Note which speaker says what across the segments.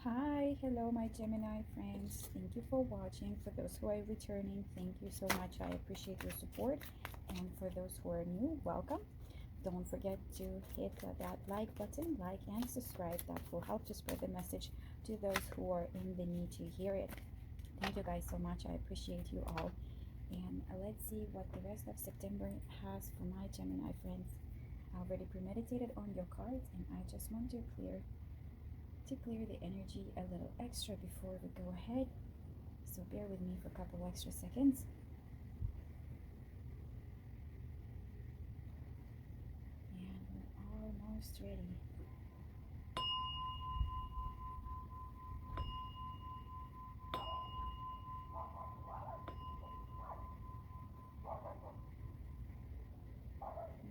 Speaker 1: Hi, hello, my Gemini friends. Thank you for watching. For those who are returning, thank you so much. I appreciate your support. And for those who are new, welcome. Don't forget to hit that like button, like and subscribe. That will help to spread the message to those who are in the need to hear it. Thank you guys so much. I appreciate you all. And let's see what the rest of September has for my Gemini friends. I already premeditated on your cards, and I just want to clear the energy a little extra before we go ahead. So bear with me for a couple extra seconds. And we're almost ready.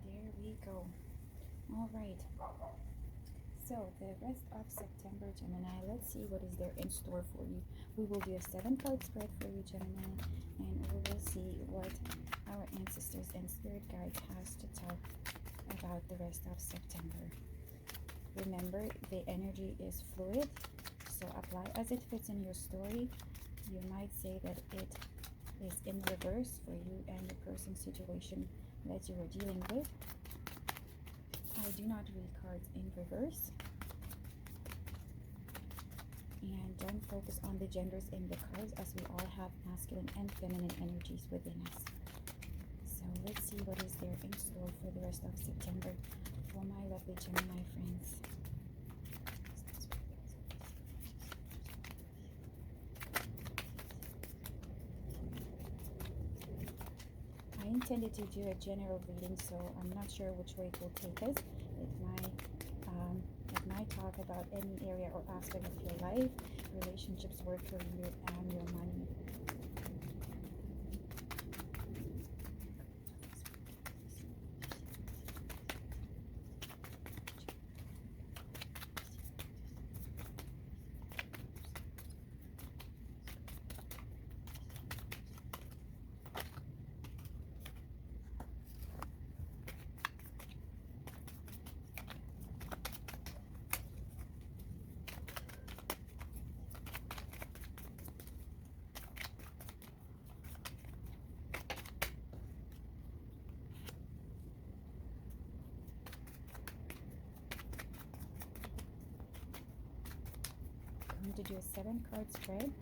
Speaker 1: There we go. All right. So the rest of September, Gemini, let's see what is there in store for you. We will do a 7-card spread for you, Gemini, and we will see what our ancestors and spirit guides has to talk about the rest of September. Remember, the energy is fluid, so apply as it fits in your story. You might say that it is in reverse for you and the person's situation that you are dealing with. I do not read cards in reverse. And don't focus on the genders in the cards, as we all have masculine and feminine energies within us. So let's see what is there in store for the rest of September for my lovely Gemini friends. I intended to do a general reading, so I'm not sure which way it will take us. It might talk about any area or aspect of your life, relationships, work, career, and your money. I'm going to do a 7-card spread.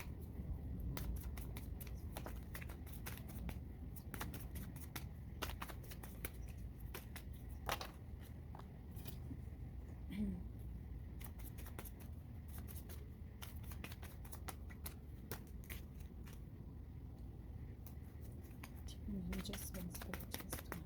Speaker 1: Just one spirit, just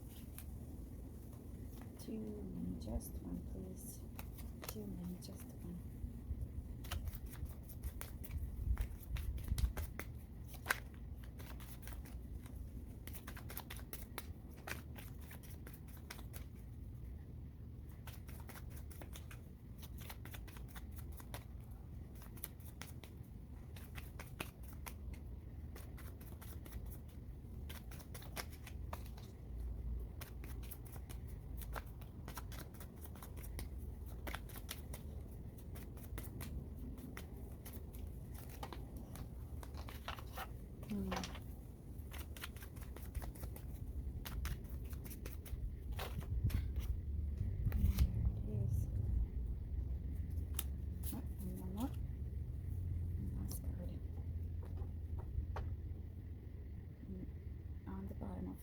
Speaker 1: one, please. Too many, just one, please. Too many, just one.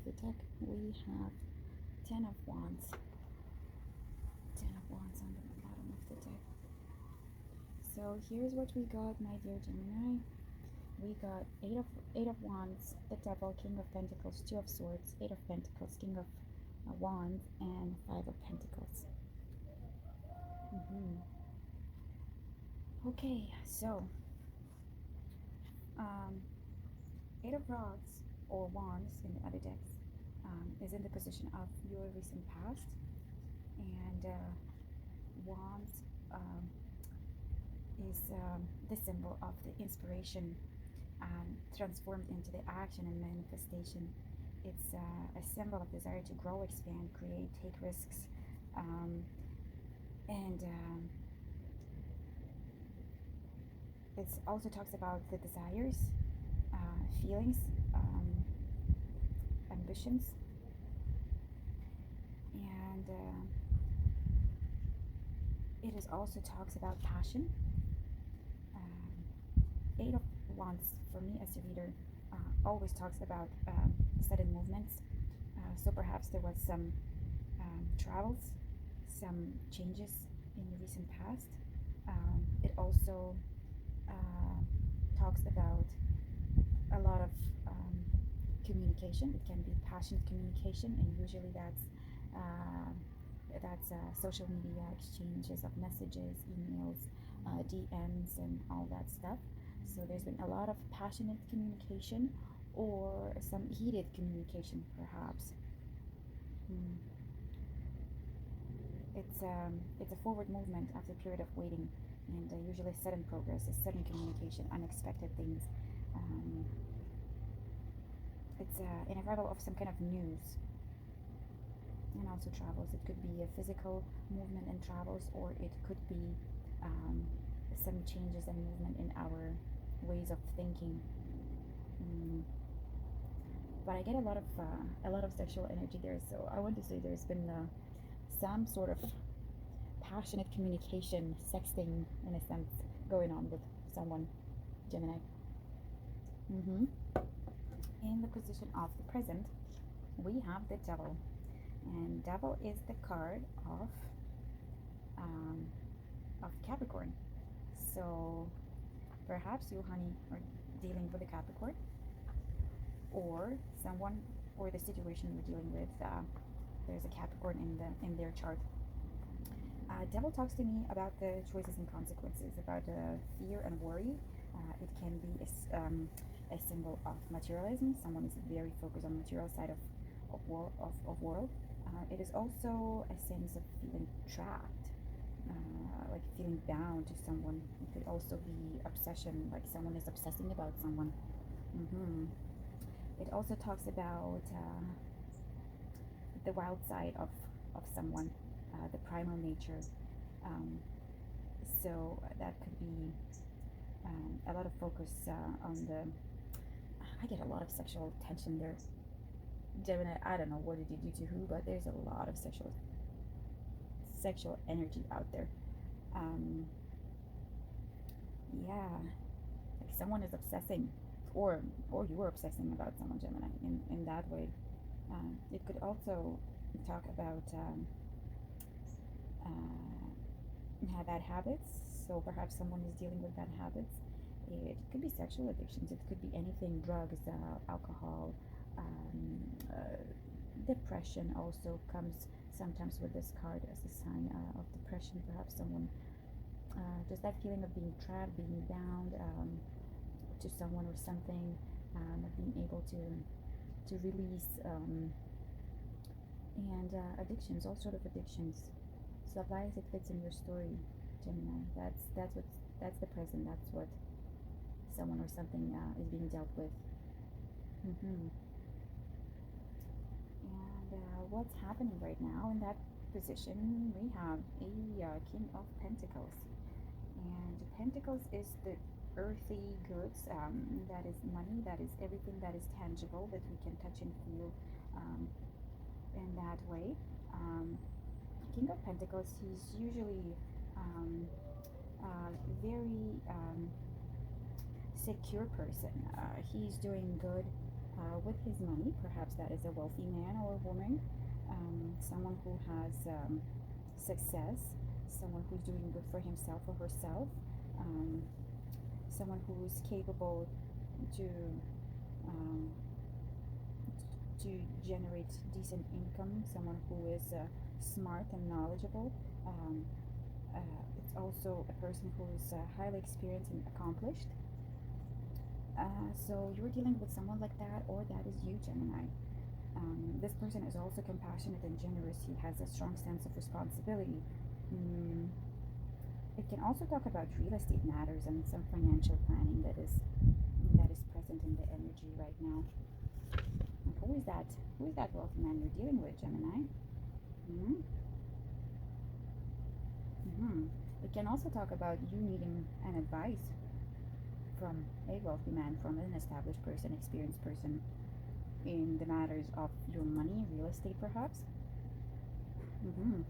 Speaker 1: The deck, we have 10 of Wands. 10 of Wands on the bottom of the deck. So here's what we got, my dear Gemini. We got eight of Wands, the Devil, King of Pentacles, 2 of Swords, 8 of Pentacles, King of Wands, and 5 of Pentacles. Okay, so 8 of Rods or Wands in the other decks is in the position of your recent past, and Wands is the symbol of the inspiration transformed into the action and manifestation. It's a symbol of desire to grow, expand, create, take risks, um, and it also talks about the desires, feelings, ambitions, and it is also talks about passion. Eight of Wands for me as a reader always talks about sudden movements. So perhaps there was some travels, some changes in the recent past. It also talks about a lot of communication. It can be passionate communication, and usually social media exchanges of messages, emails, DMs, and all that stuff. So there's been a lot of passionate communication or some heated communication, perhaps. Mm. It's a forward movement after a period of waiting, and usually sudden progress, a sudden communication, unexpected things. Um, it's an arrival of some kind of news, and also travels. It could be a physical movement and travels, or it could be some changes and movement in our ways of thinking. Mm. But I get a lot of sexual energy there, so I want to say there's been some sort of passionate communication, sexting in a sense, going on with someone, Gemini. Mm-hmm. In the position of the present, we have the Devil, and Devil is the card um, of Capricorn. So perhaps you, honey, are dealing with a Capricorn, or someone, or the situation you're dealing with. There's a Capricorn in their chart. Devil talks to me about the choices and consequences, about fear and worry. It can be a symbol of materialism. Someone is very focused on material side of world. It is also a sense of feeling trapped, like feeling bound to someone. It could also be obsession, like someone is obsessing about someone. Mm-hmm. It also talks about the wild side of someone, the primal nature. Um, so that could be a lot of focus on the. I get a lot of sexual tension there, Gemini. I don't know what did you do to who, but there's a lot of sexual energy out there. Um, yeah, like someone is obsessing, or you were obsessing about someone, Gemini, in that way. It could also talk about bad habits. So perhaps someone is dealing with bad habits. It could be sexual addictions. It could be anything: drugs, alcohol, um, depression. Also comes sometimes with this card as a sign of depression. Perhaps someone just that feeling of being trapped, being bound to someone or something, not being able to release, and addictions, all sort of addictions. So apply as it fits in your story, Gemini. That's the present. That's what someone or something is being dealt with. Mm-hmm. And what's happening right now in that position? We have a King of Pentacles, and Pentacles is the earthy goods. That is money. That is everything that is tangible that we can touch and feel. In that way. King of Pentacles, he's usually very secure person. He's doing good with his money. Perhaps that is a wealthy man or woman, someone who has success, someone who's doing good for himself or herself, um, someone who's capable to um, to generate decent income, someone who is smart and knowledgeable. Um, it's also a person who is highly experienced and accomplished. So you're dealing with someone like that, or that is you, Gemini. This person is also compassionate and generous. He has a strong sense of responsibility. Mm, It can also talk about real estate matters and some financial planning that is present in the energy right now. And who is that? Who is that wealthy man you're dealing with, Gemini? Hmm. Hmm. It can also talk about you needing an advice from a wealthy man, from an established person, experienced person in the matters of your money, real estate, perhaps. Hmm.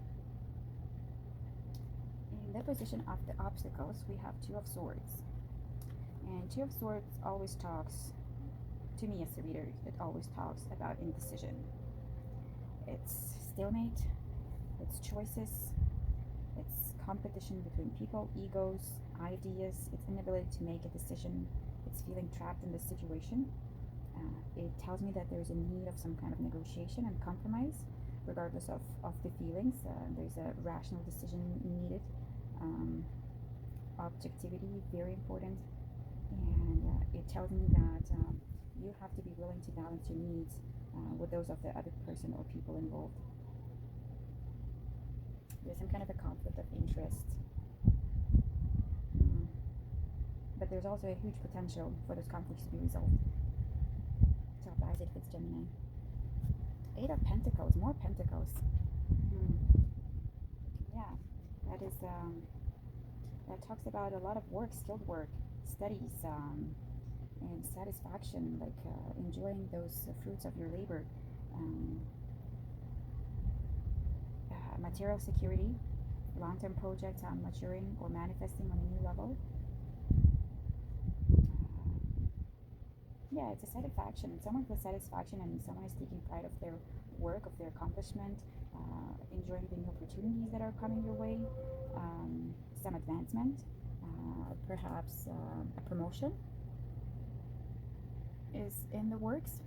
Speaker 1: In the position of the obstacles, we have Two of Swords. And Two of Swords always talks, to me as a reader, it always talks about indecision. It's stalemate, it's choices, it's competition between people, egos, ideas, it's inability to make a decision, it's feeling trapped in the situation. It tells me that there's a need of some kind of negotiation and compromise, regardless of the feelings. There's a rational decision needed. Um, Objectivity, very important. And it tells me that you have to be willing to balance your needs with those of the other person or people involved. There's some kind of a conflict of interest. Mm. But there's also a huge potential for those conflicts to be resolved. Top eyes, it fits Gemini. Eight of Pentacles, more Pentacles. Mm. Yeah, that is that talks about a lot of work, skilled work, studies, and satisfaction, like enjoying those fruits of your labor. Um, Material security, long-term projects on maturing or manifesting on a new level. Yeah, it's a satisfaction. Someone feels satisfaction, and someone is taking pride of their work, of their accomplishment, enjoying the new opportunities that are coming your way, some advancement, perhaps a promotion is in the works.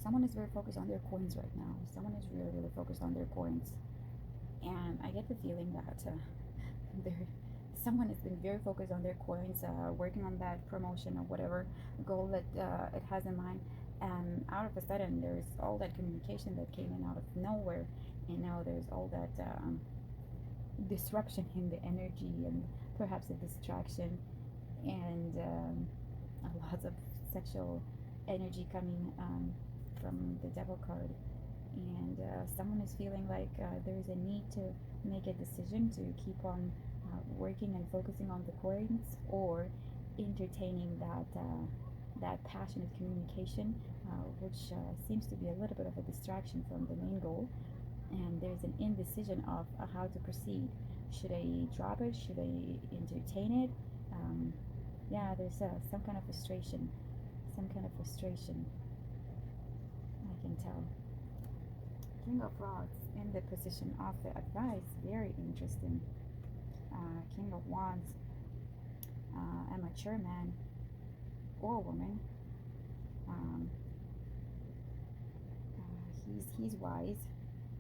Speaker 1: Someone is very focused on their coins right now. Someone is really, really focused on their coins. And I get the feeling that someone has been very focused on their coins, working on that promotion or whatever goal that it has in mind. And out of a sudden, there's all that communication that came in out of nowhere. And now there's all that disruption in the energy and perhaps a distraction and a lot of sexual energy coming from the devil card. And someone is feeling like there is a need to make a decision to keep on working and focusing on the coins, or entertaining that passionate communication, which seems to be a little bit of a distraction from the main goal. And there's an indecision of how to proceed. Should I drop it? Should I entertain it? Yeah, there's some kind of frustration. Some kind of frustration, I can tell. King of Rods in the position of the advice, very interesting. King of Wands, a mature man or woman. Um, he's wise,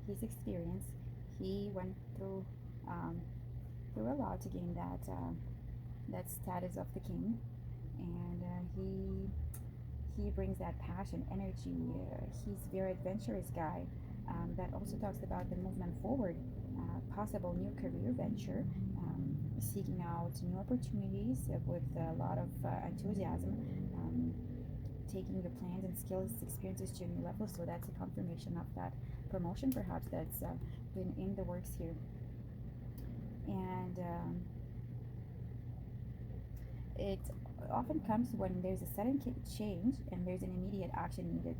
Speaker 1: he's experienced. He went through a lot to gain that status of the king, and he brings that passion, energy. He's a very adventurous guy. That also talks about the movement forward, possible new career venture, seeking out new opportunities with a lot of enthusiasm, taking the plans and skills, experiences to a new level. So that's a confirmation of that promotion, perhaps, that's been in the works here. And it often comes when there's a sudden change and there's an immediate action needed.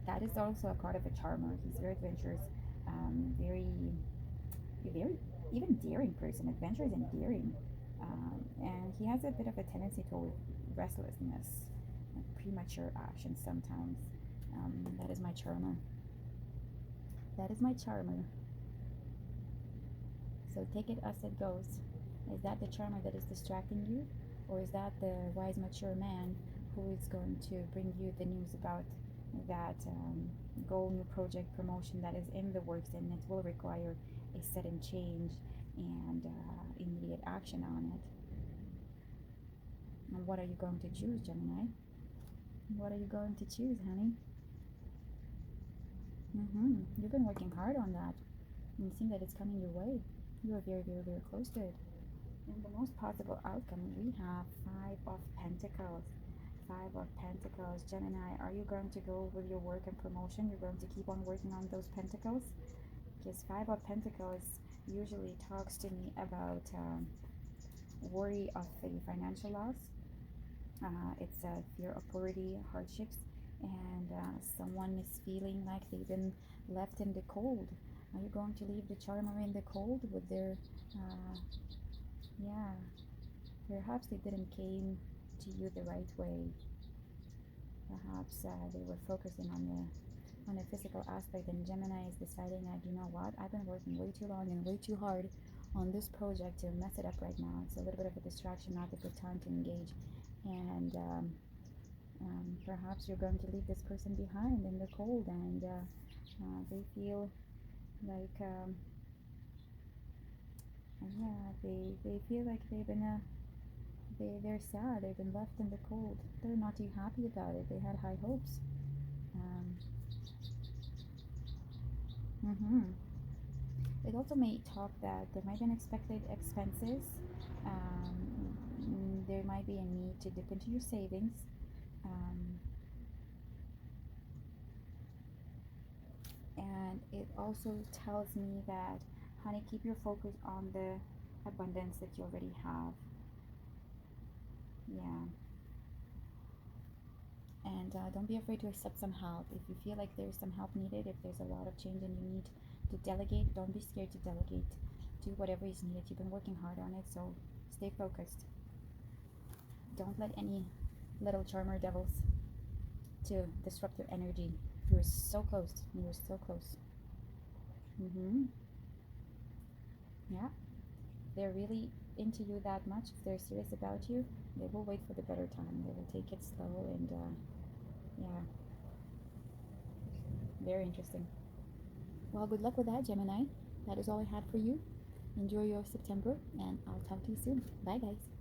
Speaker 1: That is also a card of a charmer. He's very adventurous, very, very even daring person, adventurous and daring. And he has a bit of a tendency toward restlessness and premature action sometimes. That is my charmer. That is my charmer. So take it as it goes. Is that the charmer that is distracting you? Or is that the wise, mature man who is going to bring you the news about that goal, new project, promotion that is in the works, and it will require a sudden change and immediate action on it? And what are you going to choose, Gemini? What are you going to choose, honey? You've been working hard on that. And it seems that it's coming your way. You are very, very, very close to it. And the most possible outcome, we have Five of Pentacles. Five of Pentacles. Gemini, are you going to go with your work and promotion? You're going to keep on working on those pentacles? Because Five of Pentacles usually talks to me about worry of a financial loss. It's a fear of poverty, hardships, and someone is feeling like they've been left in the cold. Are you going to leave the charmer in the cold with their, yeah, perhaps they didn't came to you the right way. Perhaps they were focusing on a physical aspect, and Gemini is deciding that, you know what, I've been working way too long and way too hard on this project to mess it up right now. It's a little bit of a distraction, not a good time to engage. And perhaps you're going to leave this person behind in the cold, and they feel like, yeah, they feel like they've been they're sad. They've been left in the cold. They're not too happy about it. They had high hopes. Um, It also may talk that there might be unexpected expenses. There might be a need to dip into your savings. Um, and it also tells me that, honey, keep your focus on the abundance that you already have. Yeah. And don't be afraid to accept some help. If you feel like there's some help needed, if there's a lot of change and you need to delegate, don't be scared to delegate. Do whatever is needed. You've been working hard on it, so stay focused. Don't let any little charmer devils to disrupt your energy. You're so close. You're so close. Yeah. They're really into you that much. If they're serious about you, they will wait for the better time. They will take it slow, and yeah, very interesting. Well, good luck with that, Gemini. That is all I had for you. Enjoy your September, and I'll talk to you soon. Bye, guys.